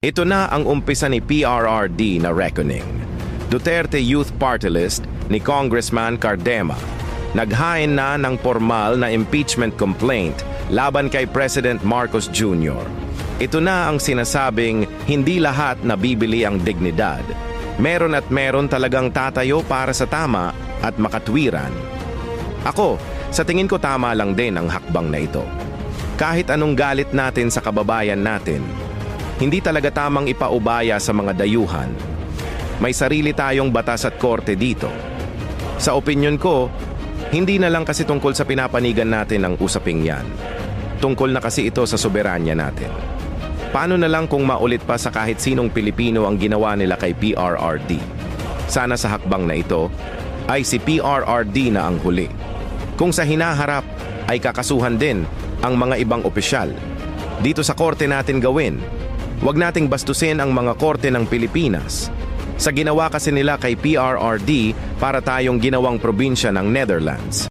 Ito na ang umpisa ni PRRD na reckoning. Duterte Youth Party List ni Congressman Cardema. Naghain na ng formal na impeachment complaint laban kay President Marcos Jr. Ito na ang sinasabing hindi lahat nabibili ang dignidad. Meron at meron talagang tatayo para sa tama at makatwiran. Ako, sa tingin ko tama lang din ang hakbang na ito. Kahit anong galit natin sa kababayan natin, hindi talaga tamang ipaubaya sa mga dayuhan. May sarili tayong batas at korte dito. Sa opinyon ko, hindi na lang kasi tungkol sa pinapanigan natin ang usaping yan. Tungkol na kasi ito sa soberanya natin. Paano na lang kung maulit pa sa kahit sinong Pilipino ang ginawa nila kay PRRD? Sana sa hakbang na ito ay si PRRD na ang huli. Kung sa hinaharap ay kakasuhan din ang mga ibang opisyal. Dito sa korte natin gawin. Huwag nating bastusin ang mga korte ng Pilipinas. Sa ginawa kasi nila kay PRRD para tayong ginawang probinsya ng Netherlands.